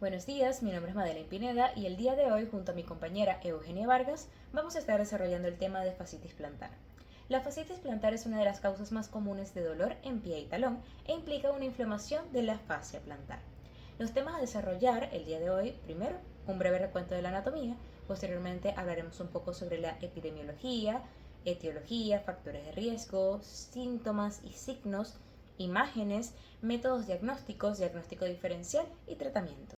Buenos días, mi nombre es Madeleine Pineda y el día de hoy, junto a mi compañera Eugenia Vargas, vamos a estar desarrollando el tema de fascitis plantar. La fascitis plantar es una de las causas más comunes de dolor en pie y talón e implica una inflamación de la fascia plantar. Los temas a desarrollar el día de hoy, primero, un breve recuento de la anatomía, posteriormente hablaremos un poco sobre la epidemiología, etiología, factores de riesgo, síntomas y signos, imágenes, métodos diagnósticos, diagnóstico diferencial y tratamiento.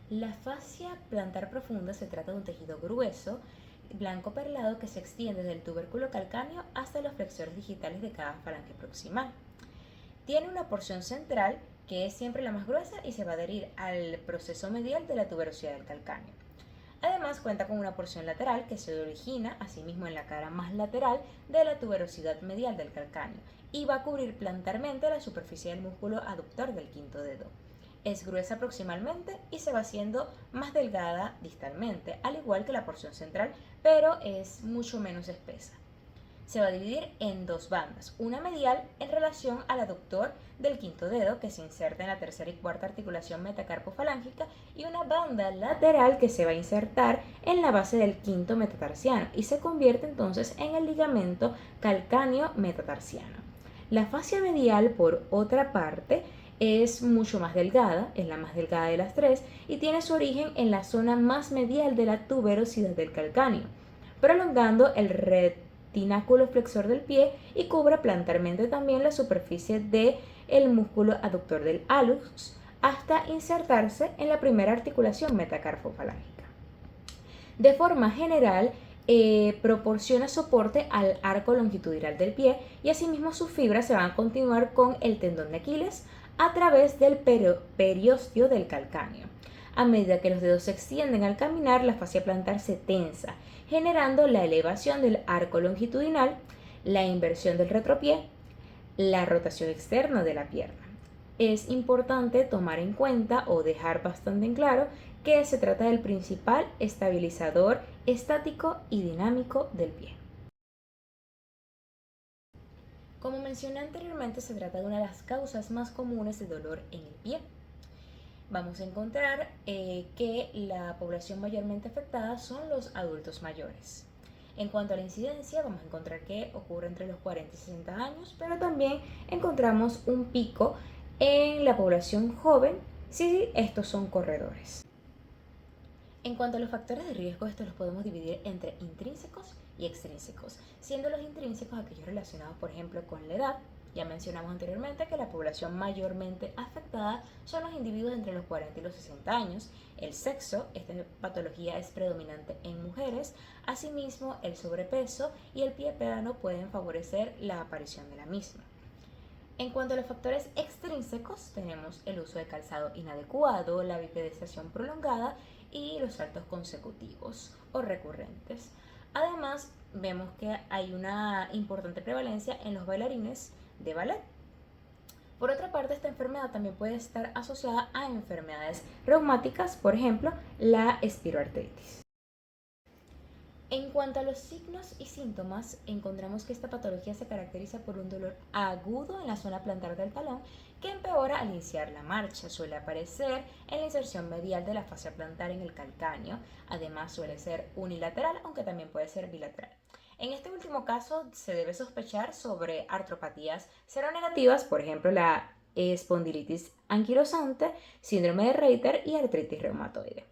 La fascia plantar profunda se trata de un tejido grueso, blanco perlado que se extiende desde el tubérculo calcáneo hasta los flexores digitales de cada falange proximal. Tiene una porción central que es siempre la más gruesa y se va a adherir al proceso medial de la tuberosidad del calcáneo. Además cuenta con una porción lateral que se origina asimismo en la cara más lateral de la tuberosidad medial del calcáneo y va a cubrir plantarmente la superficie del músculo aductor del quinto dedo. Es gruesa proximalmente y se va haciendo más delgada distalmente, al igual que la porción central, pero es mucho menos espesa. Se va a dividir en dos bandas, una medial en relación al aductor del quinto dedo que se inserta en la tercera y cuarta articulación metacarpofalángica y una banda lateral que se va a insertar en la base del quinto metatarsiano y se convierte entonces en el ligamento calcáneo metatarsiano. La fascia medial, por otra parte, es mucho más delgada, es la más delgada de las tres y tiene su origen en la zona más medial de la tuberosidad del calcáneo, prolongando el retináculo flexor del pie y cubre plantarmente también la superficie del músculo aductor del hallux hasta insertarse en la primera articulación metacarpofalángica. De forma general, proporciona soporte al arco longitudinal del pie y asimismo sus fibras se van a continuar con el tendón de Aquiles a través del periósteo del calcáneo. A medida que los dedos se extienden al caminar, la fascia plantar se tensa, generando la elevación del arco longitudinal, la inversión del retropié, la rotación externa de la pierna. Es importante tomar en cuenta o dejar bastante en claro que se trata del principal estabilizador estático y dinámico del pie. Como mencioné anteriormente, se trata de una de las causas más comunes de dolor en el pie. Vamos a encontrar que la población mayormente afectada son los adultos mayores. En cuanto a la incidencia, vamos a encontrar que ocurre entre los 40 y 60 años, pero también encontramos un pico en la población joven si estos son corredores. En cuanto a los factores de riesgo, estos los podemos dividir entre intrínsecos y extrínsecos, siendo los intrínsecos aquellos relacionados, por ejemplo, con la edad. Ya mencionamos anteriormente que la población mayormente afectada son los individuos entre los 40 y los 60 años, el sexo, esta patología es predominante en mujeres, asimismo el sobrepeso y el pie plano pueden favorecer la aparición de la misma. En cuanto a los factores extrínsecos, tenemos el uso de calzado inadecuado, la bipedestación prolongada y los saltos consecutivos o recurrentes. Además, vemos que hay una importante prevalencia en los bailarines de ballet. Por otra parte, esta enfermedad también puede estar asociada a enfermedades reumáticas, por ejemplo, la espiroartritis. En cuanto a los signos y síntomas, encontramos que esta patología se caracteriza por un dolor agudo en la zona plantar del talón que empeora al iniciar la marcha. Suele aparecer en la inserción medial de la fascia plantar en el calcáneo. Además, suele ser unilateral, aunque también puede ser bilateral. En este último caso, se debe sospechar sobre artropatías seronegativas, por ejemplo, la espondilitis anquilosante, síndrome de Reiter y artritis reumatoide.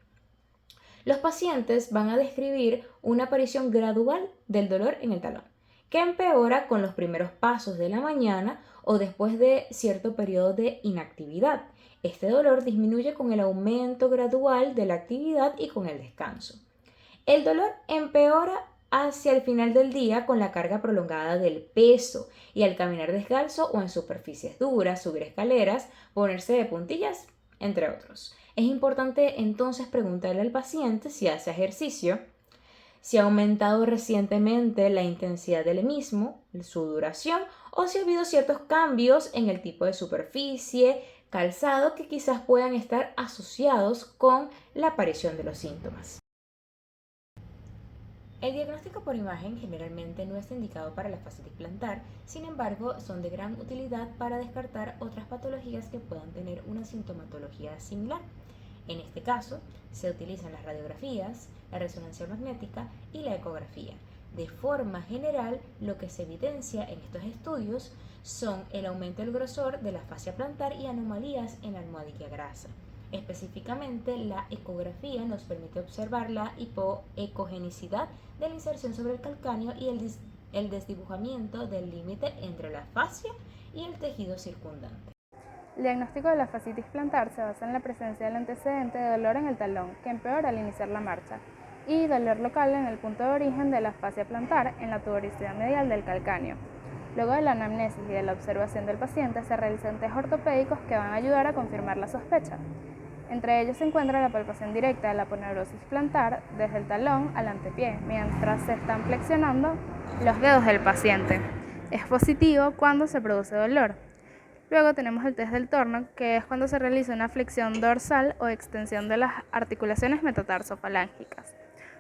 Los pacientes van a describir una aparición gradual del dolor en el talón, que empeora con los primeros pasos de la mañana o después de cierto periodo de inactividad. Este dolor disminuye con el aumento gradual de la actividad y con el descanso. El dolor empeora hacia el final del día con la carga prolongada del peso y al caminar descalzo o en superficies duras, subir escaleras, ponerse de puntillas, entre otros. Es importante entonces preguntarle al paciente si hace ejercicio, si ha aumentado recientemente la intensidad del mismo, su duración, o si ha habido ciertos cambios en el tipo de superficie, calzado, que quizás puedan estar asociados con la aparición de los síntomas. El diagnóstico por imagen generalmente no está indicado para la fascitis plantar, sin embargo, son de gran utilidad para descartar otras patologías que puedan tener una sintomatología similar. En este caso, se utilizan las radiografías, la resonancia magnética y la ecografía. De forma general, lo que se evidencia en estos estudios son el aumento del grosor de la fascia plantar y anomalías en la almohadilla grasa. Específicamente, la ecografía nos permite observar la hipoecogenicidad de la inserción sobre el calcáneo y el desdibujamiento del límite entre la fascia y el tejido circundante. El diagnóstico de la fascitis plantar se basa en la presencia del antecedente de dolor en el talón, que empeora al iniciar la marcha, y dolor local en el punto de origen de la fascia plantar en la tuberosidad medial del calcáneo. Luego de la anamnesis y de la observación del paciente, se realizan test ortopédicos que van a ayudar a confirmar la sospecha. Entre ellos se encuentra la palpación directa de la aponeurosis plantar desde el talón al antepié, mientras se están flexionando los dedos del paciente. Es positivo cuando se produce dolor. Luego tenemos el test del torno, que es cuando se realiza una flexión dorsal o extensión de las articulaciones metatarsofalángicas.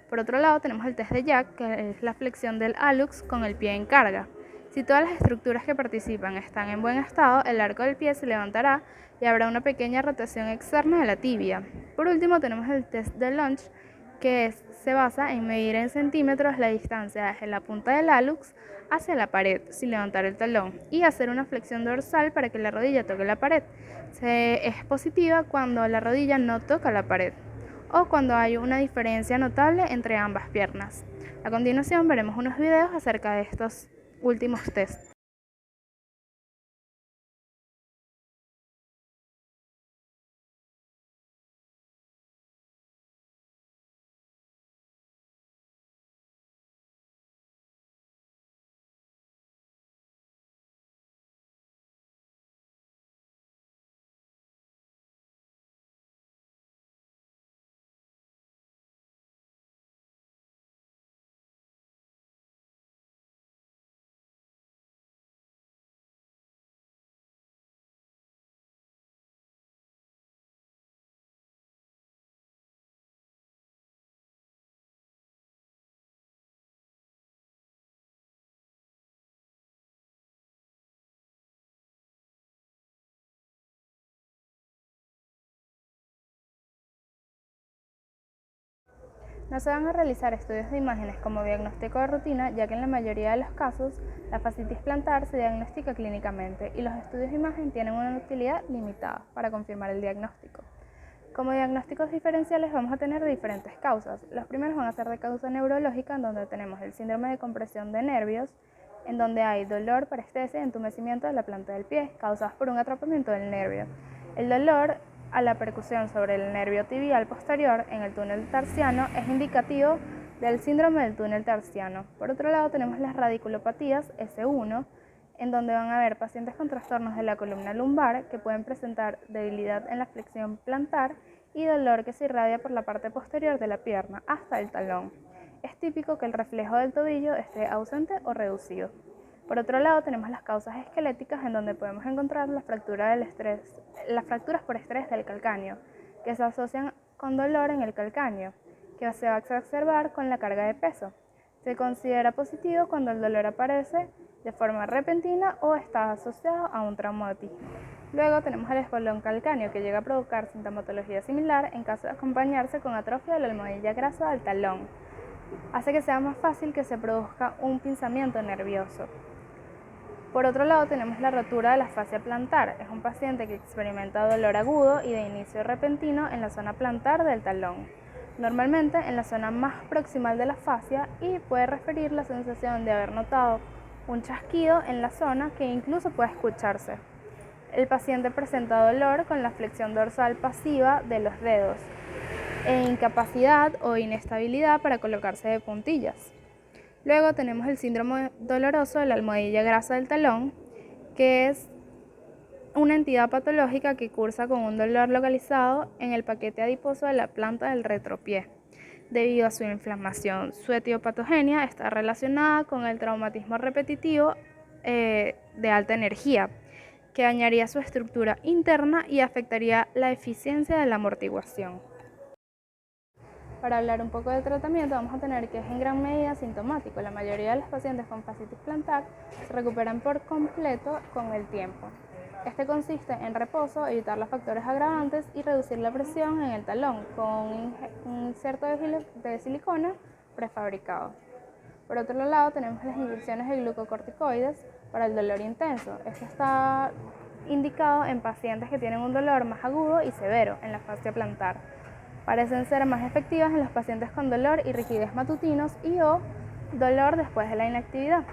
Por otro lado, tenemos el test de Jack, que es la flexión del hallux con el pie en carga. Si todas las estructuras que participan están en buen estado, el arco del pie se levantará y habrá una pequeña rotación externa de la tibia. Por último, tenemos el test de Lunge, que se basa en medir en centímetros la distancia desde la punta del hallux hacia la pared sin levantar el talón y hacer una flexión dorsal para que la rodilla toque la pared. Es positiva cuando la rodilla no toca la pared o cuando hay una diferencia notable entre ambas piernas. A continuación veremos unos videos acerca de estos últimos tests. No se van a realizar estudios de imágenes como diagnóstico de rutina, ya que en la mayoría de los casos la fascitis plantar se diagnostica clínicamente y los estudios de imagen tienen una utilidad limitada para confirmar el diagnóstico. Como diagnósticos diferenciales vamos a tener diferentes causas. Los primeros van a ser de causa neurológica, en donde tenemos el síndrome de compresión de nervios, en donde hay dolor, parestesia y entumecimiento de la planta del pie, causados por un atrapamiento del nervio. El dolor a la percusión sobre el nervio tibial posterior en el túnel tarsiano es indicativo del síndrome del túnel tarsiano. Por otro lado tenemos las radiculopatías S1, en donde van a haber pacientes con trastornos de la columna lumbar que pueden presentar debilidad en la flexión plantar y dolor que se irradia por la parte posterior de la pierna hasta el talón. Es típico que el reflejo del tobillo esté ausente o reducido. Por otro lado tenemos las causas esqueléticas, en donde podemos encontrar las fracturas por estrés del calcáneo, que se asocian con dolor en el calcáneo, que se va a exacerbar con la carga de peso. Se considera positivo cuando el dolor aparece de forma repentina o está asociado a un traumatismo. Luego tenemos el espolón calcáneo, que llega a provocar sintomatología similar en caso de acompañarse con atrofia de la almohadilla grasa del talón. Hace que sea más fácil que se produzca un pinzamiento nervioso. Por otro lado tenemos la rotura de la fascia plantar. Es un paciente que experimenta dolor agudo y de inicio repentino en la zona plantar del talón, normalmente en la zona más proximal de la fascia, y puede referir la sensación de haber notado un chasquido en la zona que incluso puede escucharse. El paciente presenta dolor con la flexión dorsal pasiva de los dedos e incapacidad o inestabilidad para colocarse de puntillas. Luego tenemos el síndrome doloroso de la almohadilla grasa del talón, que es una entidad patológica que cursa con un dolor localizado en el paquete adiposo de la planta del retropié, debido a su inflamación. Su etiopatogenia está relacionada con el traumatismo repetitivo de alta energía, que dañaría su estructura interna y afectaría la eficiencia de la amortiguación. Para hablar un poco del tratamiento, vamos a tener que es en gran medida asintomático. La mayoría de los pacientes con fascitis plantar se recuperan por completo con el tiempo. Este consiste en reposo, evitar los factores agravantes y reducir la presión en el talón con un inserto de silicona prefabricado. Por otro lado, tenemos las inyecciones de glucocorticoides para el dolor intenso. Esto está indicado en pacientes que tienen un dolor más agudo y severo en la fascia plantar. Parecen ser más efectivas en los pacientes con dolor y rigidez matutinos y o dolor después de la inactividad.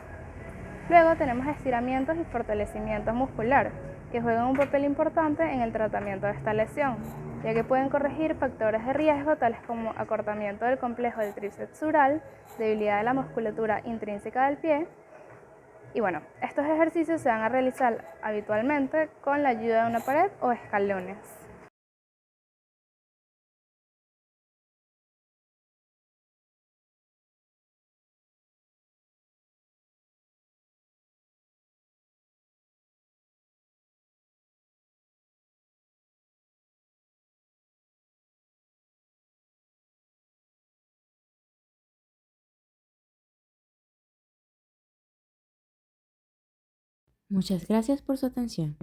Luego tenemos estiramientos y fortalecimientos muscular, que juegan un papel importante en el tratamiento de esta lesión, ya que pueden corregir factores de riesgo tales como acortamiento del complejo del tríceps sural, debilidad de la musculatura intrínseca del pie. Y bueno, estos ejercicios se van a realizar habitualmente con la ayuda de una pared o escalones. Muchas gracias por su atención.